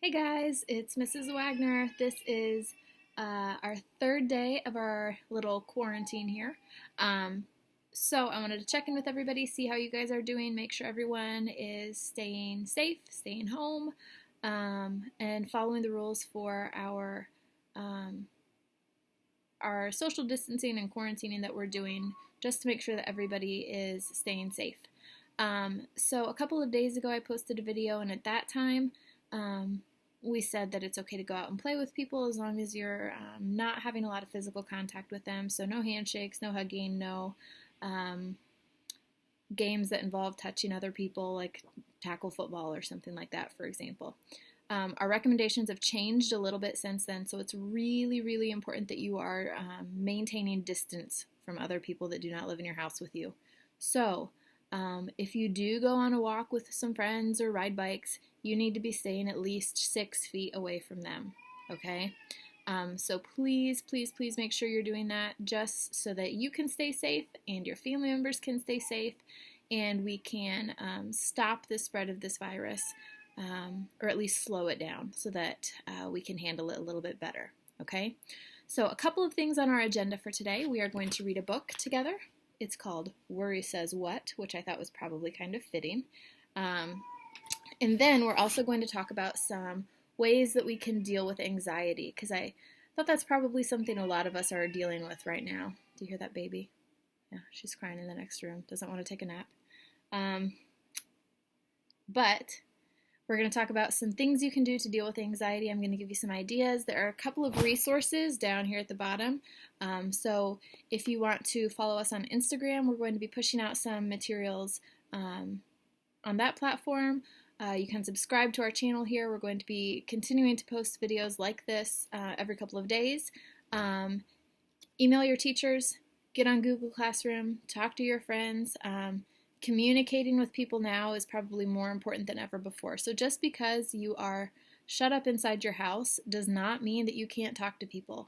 Hey guys, it's Mrs. Wagner. This is our third day of our little quarantine here. So I wanted to check in with everybody, see how you guys are doing, make sure everyone is staying safe, staying home, and following the rules for um, our social distancing and quarantining that we're doing, just to make sure that everybody is staying safe. So a couple of days ago, I posted a video, and at that time, we said that it's okay to go out and play with people as long as you're not having a lot of physical contact with them. So no handshakes, no hugging, no games that involve touching other people, like tackle football or something like that, for example. Our recommendations have changed a little bit since then, so it's really, really important that you are maintaining distance from other people that do not live in your house with you. So, if you do go on a walk with some friends or ride bikes, you need to be staying at least 6 feet away from them, okay? So please, please, please make sure you're doing that just so that you can stay safe and your family members can stay safe and we can stop the spread of this virus, or at least slow it down so that we can handle it a little bit better, okay? So a couple of things on our agenda for today. We are going to read a book together. It's called Worry Says What, which I thought was probably kind of fitting. And then we're also going to talk about some ways that we can deal with anxiety, because I thought that's probably something a lot of us are dealing with right now. Do you hear that baby? Yeah, she's crying in the next room, doesn't want to take a nap. But we're going to talk about some things you can do to deal with anxiety. I'm going to give you some ideas. There are a couple of resources down here at the bottom. So if you want to follow us on Instagram, we're going to be pushing out some materials on that platform. You can subscribe to our channel here. We're going to be continuing to post videos like this every couple of days. Email your teachers, get on Google Classroom, talk to your friends. Communicating with people now is probably more important than ever before. So just because you are shut up inside your house does not mean that you can't talk to people.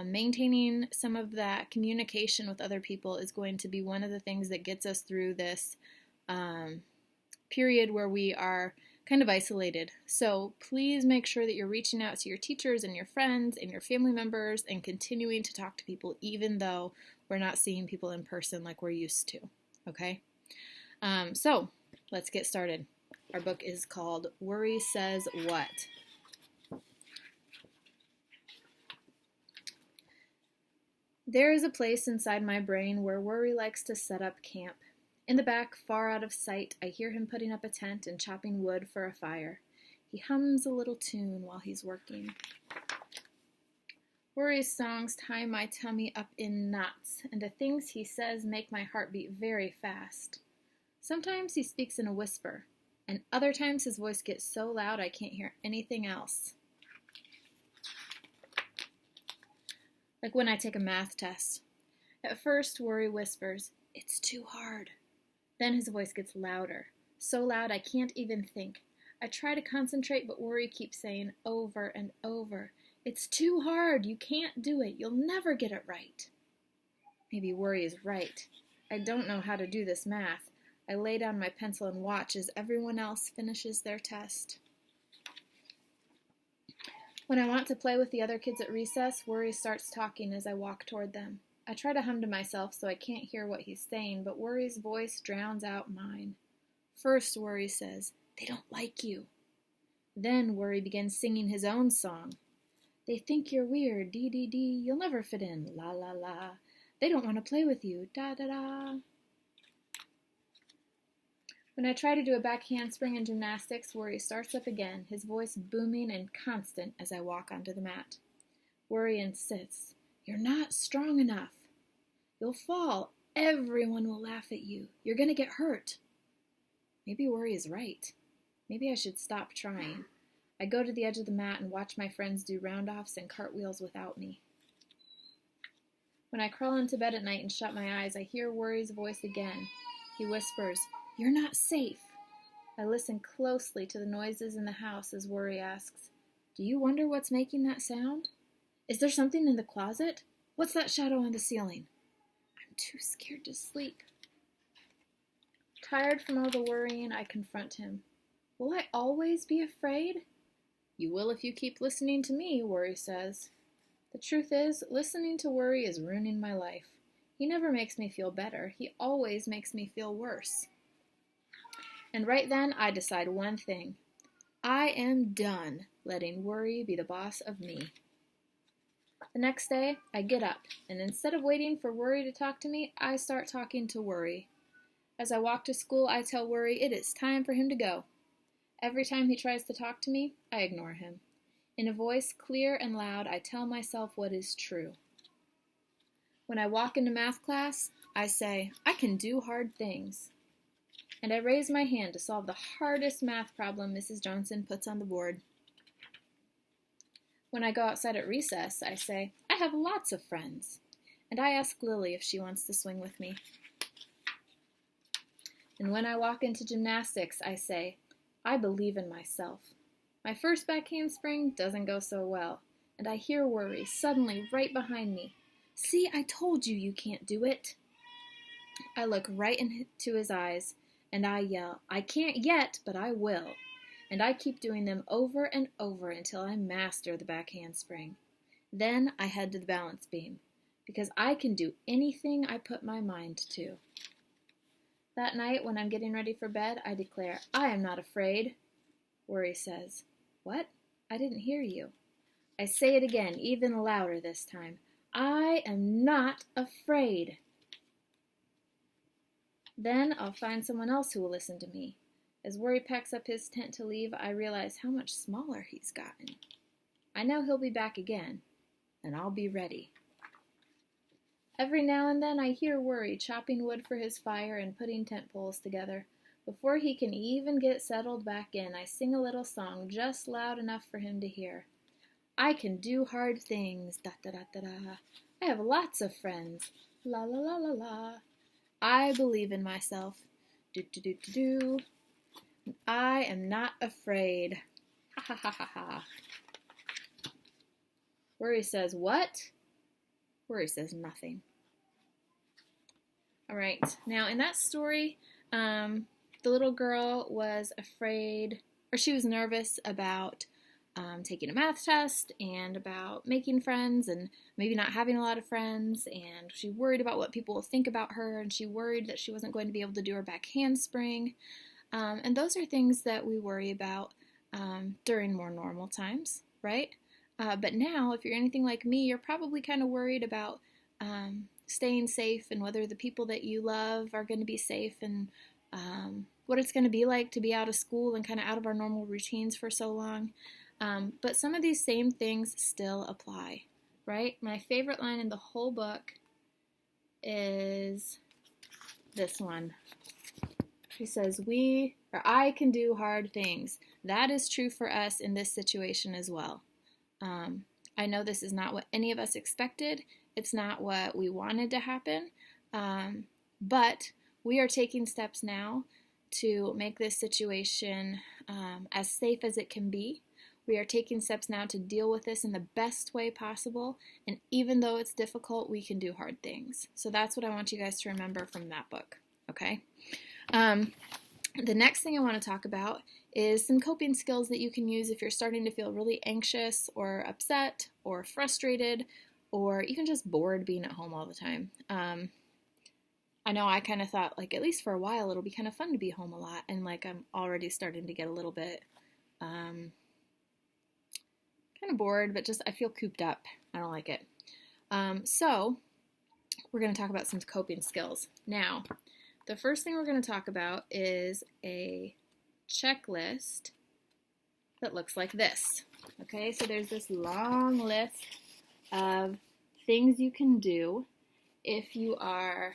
Maintaining some of that communication with other people is going to be one of the things that gets us through this period where we are kind of isolated. So please make sure that you're reaching out to your teachers and your friends and your family members and continuing to talk to people even though we're not seeing people in person like we're used to, okay? So let's get started. Our book is called Worry Says What? There is a place inside my brain where worry likes to set up camp. In the back, far out of sight, I hear him putting up a tent and chopping wood for a fire. He hums a little tune while he's working. Worry's songs tie my tummy up in knots, and the things he says make my heart beat very fast. Sometimes he speaks in a whisper, and other times his voice gets so loud I can't hear anything else. Like when I take a math test. At first, Worry whispers, "It's too hard." Then his voice gets louder, so loud I can't even think. I try to concentrate, but Worry keeps saying over and over, "It's too hard, you can't do it, you'll never get it right." Maybe Worry is right. I don't know how to do this math. I lay down my pencil and watch as everyone else finishes their test. When I want to play with the other kids at recess, Worry starts talking as I walk toward them. I try to hum to myself so I can't hear what he's saying, but Worry's voice drowns out mine. First, Worry says, "They don't like you." Then Worry begins singing his own song. "They think you're weird, dee dee dee, you'll never fit in, la la la. They don't want to play with you, da da da." When I try to do a back handspring in gymnastics, Worry starts up again, his voice booming and constant as I walk onto the mat. Worry insists, "You're not strong enough. You'll fall. Everyone will laugh at you. You're going to get hurt." Maybe Worry is right. Maybe I should stop trying. I go to the edge of the mat and watch my friends do round-offs and cartwheels without me. When I crawl into bed at night and shut my eyes, I hear Worry's voice again. He whispers, "You're not safe." I listen closely to the noises in the house as Worry asks, "Do you wonder what's making that sound? Is there something in the closet? What's that shadow on the ceiling?" I'm too scared to sleep. Tired from all the worrying, I confront him. "Will I always be afraid?" You will if you keep listening to me, Worry says. The truth is, listening to Worry is ruining my life. He never makes me feel better. He always makes me feel worse. And right then, I decide one thing. I am done letting Worry be the boss of me. The next day, I get up, and instead of waiting for Worry to talk to me, I start talking to Worry. As I walk to school, I tell Worry it is time for him to go. Every time he tries to talk to me, I ignore him. In a voice clear and loud, I tell myself what is true. When I walk into math class, I say, I can do hard things. And I raise my hand to solve the hardest math problem Mrs. Johnson puts on the board. When I go outside at recess, I say, I have lots of friends. And I ask Lily if she wants to swing with me. And when I walk into gymnastics, I say, I believe in myself. My first back handspring doesn't go so well, and I hear Worry suddenly right behind me. See, I told you can't do it. I look right into his eyes, and I yell, I can't yet, but I will. And I keep doing them over and over until I master the back handspring. Then I head to the balance beam, because I can do anything I put my mind to. That night, when I'm getting ready for bed, I declare, I am not afraid. Worry says, What? I didn't hear you. I say it again, even louder this time. I am not afraid. Then I'll find someone else who will listen to me. As Worry packs up his tent to leave, I realize how much smaller he's gotten. I know he'll be back again, and I'll be ready. Every now and then I hear Worry chopping wood for his fire and putting tent poles together. Before he can even get settled back in, I sing a little song just loud enough for him to hear. I can do hard things, da-da-da-da-da. I have lots of friends, la-la-la-la-la. I believe in myself, do-do-do-do-do. I am not afraid, ha-ha-ha-ha-ha. Worry says, what? Worry says nothing. All right, now in that story, the little girl was afraid, or she was nervous about taking a math test and about making friends and maybe not having a lot of friends, and she worried about what people will think about her, and she worried that she wasn't going to be able to do her back handspring. And those are things that we worry about during more normal times, right? But now, if you're anything like me, you're probably kind of worried about staying safe and whether the people that you love are going to be safe and what it's going to be like to be out of school and kind of out of our normal routines for so long. But some of these same things still apply, right? My favorite line in the whole book is this one. She says, I can do hard things. That is true for us in this situation as well. I know this is not what any of us expected. It's not what we wanted to happen. But we are taking steps now to make this situation as safe as it can be. We are taking steps now to deal with this in the best way possible. And even though it's difficult, we can do hard things. So that's what I want you guys to remember from that book. Okay? The next thing I want to talk about is some coping skills that you can use if you're starting to feel really anxious or upset or frustrated or even just bored being at home all the time. I know I kind of thought, like, at least for a while, it'll be kind of fun to be home a lot, and, like, I'm already starting to get a little bit kind of bored, but just I feel cooped up. I don't like it. So we're going to talk about some coping skills. Now, the first thing we're going to talk about is a checklist that looks like this. Okay, so there's this long list of things you can do if you are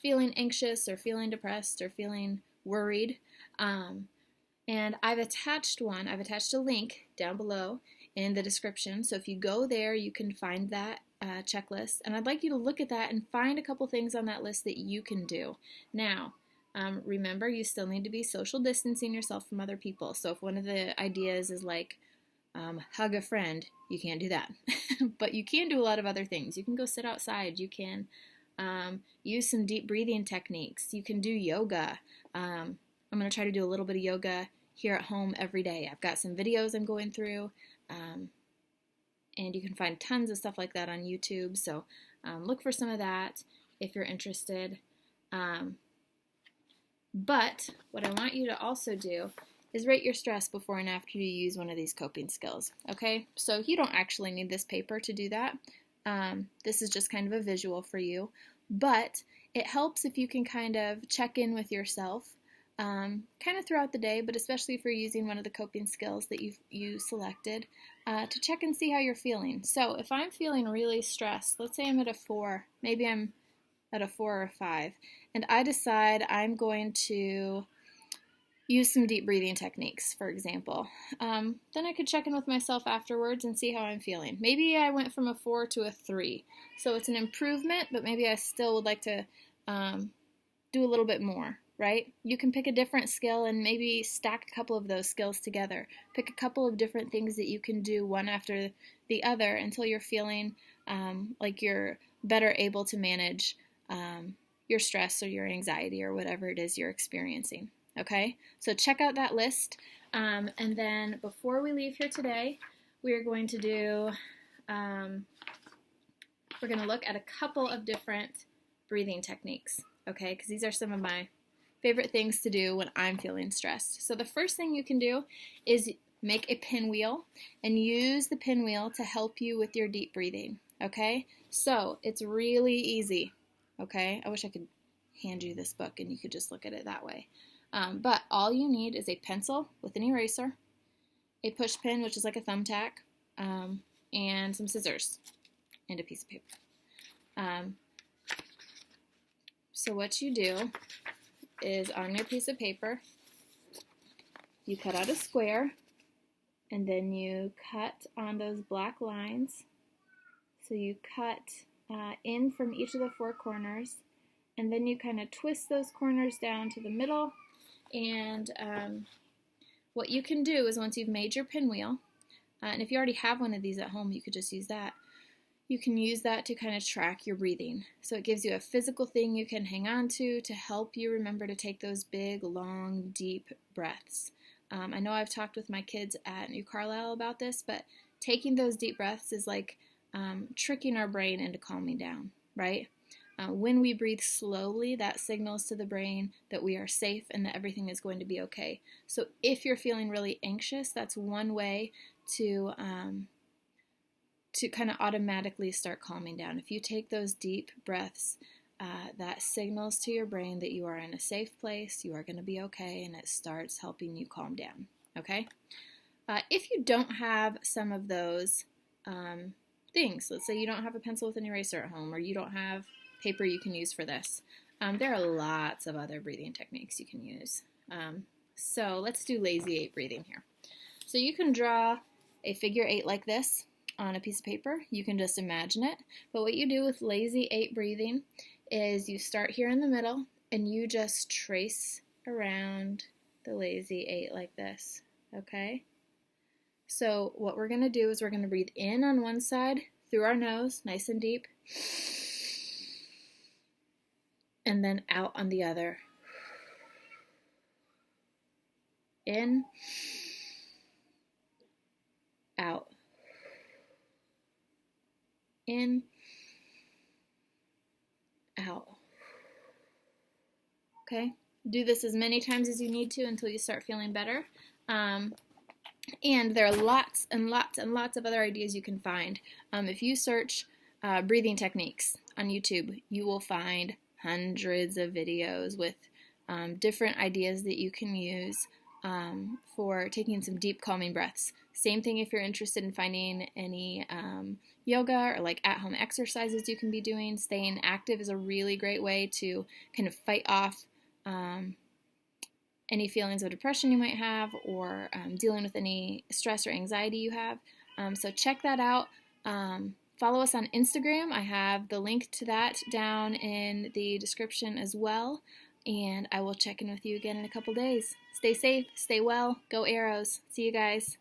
feeling anxious or feeling depressed or feeling worried. And I've attached a link down below in the description. So if you go there, you can find that checklist. And I'd like you to look at that and find a couple things on that list that you can do. Now, remember, you still need to be social distancing yourself from other people. So if one of the ideas is like, hug a friend, you can't do that. But you can do a lot of other things. You can go sit outside. You can use some deep breathing techniques. You can do yoga. I'm going to try to do a little bit of yoga here at home every day. I've got some videos I'm going through, and you can find tons of stuff like that on YouTube, so look for some of that if you're interested. But what I want you to also do is rate your stress before and after you use one of these coping skills, okay? So you don't actually need this paper to do that. This is just kind of a visual for you, but it helps if you can kind of check in with yourself kind of throughout the day, but especially if you're using one of the coping skills that you selected, to check and see how you're feeling. So if I'm feeling really stressed, let's say I'm at a 4, maybe I'm at a 4 or a 5, and I decide I'm going to use some deep breathing techniques, for example, then I could check in with myself afterwards and see how I'm feeling. Maybe I went from a 4 to a 3, so it's an improvement, but maybe I still would like to do a little bit more, right? You can pick a different skill and maybe stack a couple of those skills together. Pick a couple of different things that you can do one after the other until you're feeling like you're better able to manage your stress or your anxiety or whatever it is you're experiencing. Okay, so check out that list, and then before we leave here today, we're going to do, we're going to look at a couple of different breathing techniques, okay, because these are some of my favorite things to do when I'm feeling stressed. So the first thing you can do is make a pinwheel and use the pinwheel to help you with your deep breathing, okay? So it's really easy, okay? I wish I could hand you this book and you could just look at it that way. But all you need is a pencil with an eraser, a push pin, which is like a thumbtack, and some scissors and a piece of paper. So what you do is on your piece of paper, you cut out a square, and then you cut on those black lines. So you cut in from each of the 4 corners, and then you kind of twist those corners down to the middle. And what you can do is once you've made your pinwheel, and if you already have one of these at home, you could just use that. You can use that to kind of track your breathing. So it gives you a physical thing you can hang on to help you remember to take those big, long, deep breaths. I know I've talked with my kids at New Carlisle about this, but taking those deep breaths is like tricking our brain into calming down, right? When we breathe slowly, that signals to the brain that we are safe and that everything is going to be okay. So if you're feeling really anxious, that's one way to kind of automatically start calming down. If you take those deep breaths, that signals to your brain that you are in a safe place, you are going to be okay, and it starts helping you calm down, okay? If you don't have some of those things, let's say you don't have a pencil with an eraser at home, or you don't have paper you can use for this, there are lots of other breathing techniques you can use. So let's do lazy 8 breathing here. So you can draw a figure 8 like this on a piece of paper. You can just imagine it. But what you do with lazy 8 breathing is you start here in the middle and you just trace around the lazy 8 like this, okay? So what we're going to do is we're going to breathe in on one side through our nose, nice and deep, and then out on the other. In, out, in, out. Okay? Do this as many times as you need to until you start feeling better. And there are lots and lots and lots of other ideas you can find. If you search breathing techniques on YouTube, you will find hundreds of videos with different ideas that you can use for taking some deep calming breaths. Same thing if you're interested in finding any yoga or like at-home exercises you can be doing. Staying active is a really great way to kind of fight off any feelings of depression you might have, or dealing with any stress or anxiety you have. So check that out. Follow us on Instagram. I have the link to that down in the description as well. And I will check in with you again in a couple days. Stay safe, stay well, go Arrows. See you guys.